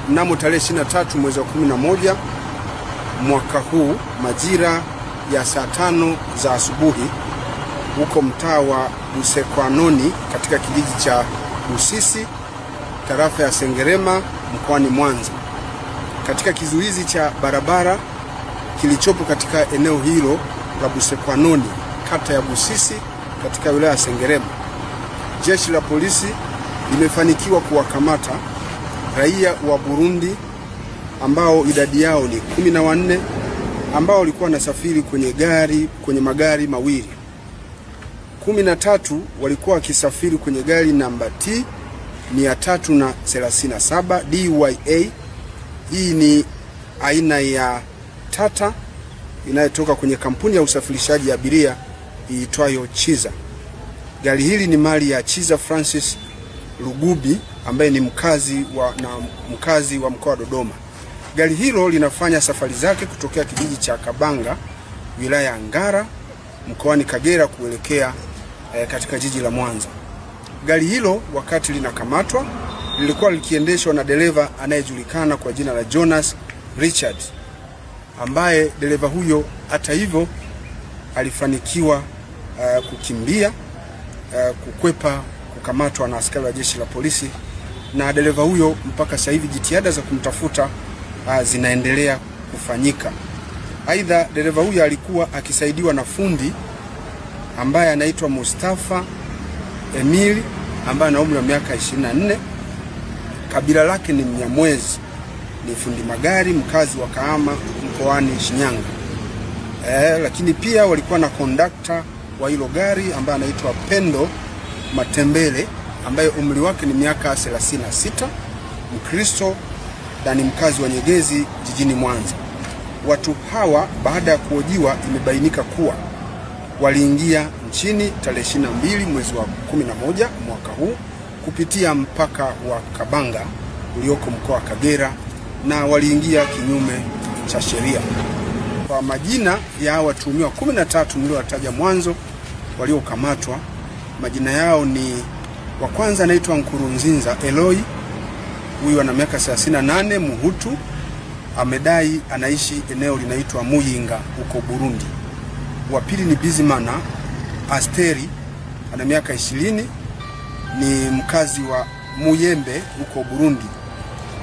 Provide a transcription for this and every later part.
mnamo tarehe 23 mwezi wa 11 mwaka huu majira ya saa 5 za asubuhi huko mtaa wa Busekwanoni katika kijiji cha Busisi, tarafa ya Sengerema, mkoani Mwanza. Katika kizuizi cha barabara kilichopo katika eneo hilo la Busekwanoni, kata ya Busisi, katika wilaya ya Sengerema, jeshi la polisi limefanikiwa kuwakamata raia wa Burundi ambao idadi yao ni 14 ambao walikuwa wanasafiri kwenye magari mawili. 13 walikuwa wakisafiri kwenye gari namba T 337 DYA. Hii ni aina ya Tata inayotoka kwenye kampuni ya usafirishaji abiria iitwayo Chiza. Gari hili ni mali ya Chiza Francis Lugubi ambaye ni mkazi wa mkoa wa Dodoma. Gari hilo linafanya safari zake kutokea kijiji cha Kabanga, wilaya ya Ngara, mkoani Kagera kuelekea katika jiji la Mwanza. Gari hilo wakati linakamatwa lilikuwa likiendeshwa na dereva anayejulikana kwa jina la Jonas Richard, ambaye dereva huyo hata hivyo alifanikiwa kukimbia, kukwepa kukamatwa na askari wa jeshi la polisi, na dereva huyo mpaka sasa hivi jitihada za kumtafuta zinaendelea kufanyika. Aidha, dereva huyo alikuwa akisaidiwa na fundi ambaye anaitwa Mustafa Emili ambaye ana umri wa miaka 24. Kabila lake ni Mnyamwezi, ni fundi magari, mkazi wa Kahama mkoani Shinyanga. Lakini pia walikuwa na kondakta wa hilo gari ambaye anaitwa Pendo Matembele ambaye umri wake ni miaka 36, Mkristo na ni mkazi wa Nyegezi jijini Mwanza. Watu hawa baada ya kuhojiwa imebainika kuwa waliingia nchini tarehe 22 mwezi wa 11 mwaka huu kupitia mpaka wa Kabanga ulioko mkoa wa Kagera, na waliingia kinyume cha sheria. Kwa majina ya watuhumiwa 13 niliowataja mwanzo waliokamatwa, majina yao ni wa kwanza anaitwa Nkurunzinza Eloi, huyu ana miaka 38, Muhutu, amedai anaishi eneo linaitwa Muyinga huko Burundi. Wa pili ni Bizimana Asteri, ana miaka 20, ni mkazi wa Muyembe huko Burundi.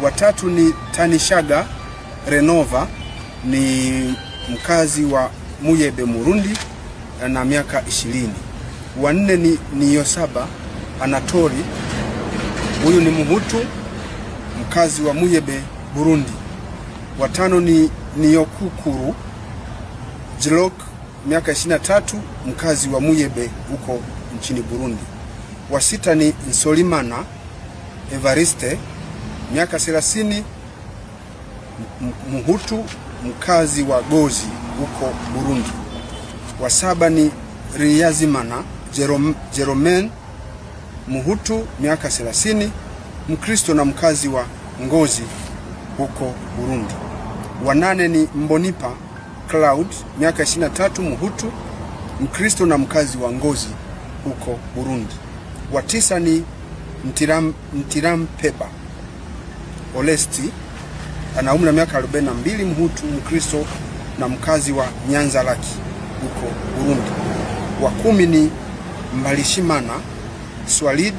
Wa tatu ni Tanishaga Renova, ni mkazi wa Muyebe Burundi, ana miaka 20. Wa nne ni Yosaba Anatori, huyu ni Muhutu, mkazi wa Muyebe Burundi. Wa tano ni Niyokukuru Jilok, miaka 23, mkazi wa Muyebe huko nchini Burundi. Wa sita ni Nsolimana Evariste, miaka 30, Muhutu, mkazi wa Gozi huko Burundi. Wa saba ni Riyazimana Jeromen, Muhutu, miaka 30, Mkristo na mkazi wa Ngozi huko Burundi. Wa nane ni Mbonipa Cloud, miaka 23, Muhutu, Mkristo na mkazi wa Ngozi huko Burundi. Wa tisa ni Ntirampeba Olesti, ana umri wa miaka 42, Muhutu, Mkristo na mkazi wa Nyanza Laki huko Burundi. Wa 10 ni Mbalishimana Swalid,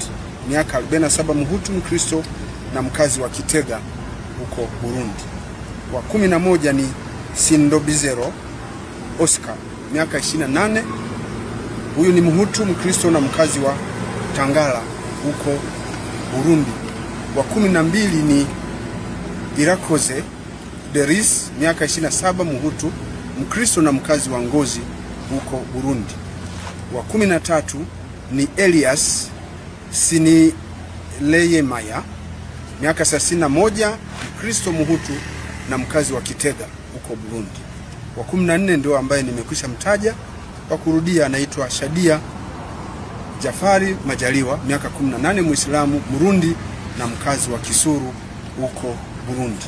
miaka 47, Muhutu, Mkristo na mkazi wa Kitega huko Burundi. Wa 11 ni Sindobizero Oscar, miaka 28, huyu ni Muhutu, Mkristo na mkazi wa Tangala huko Burundi. Wa 12 ni Irakoze Deris, miaka 27, Muhutu, Mkristo na mkazi wa Ngozi huko Burundi. Wa 13 ni Elias Sinileyemaya, miaka 31, Mkristo, Muhutu na mkazi wa Kitega huko Burundi. Wa 14 ndio ambaye nimekwisha mtaja, kwa kurudia, anaitwa Shadia Jafari Majaliwa, miaka 18, Muislamu, Burundi na mkazi wa Kisuru huko Burundi.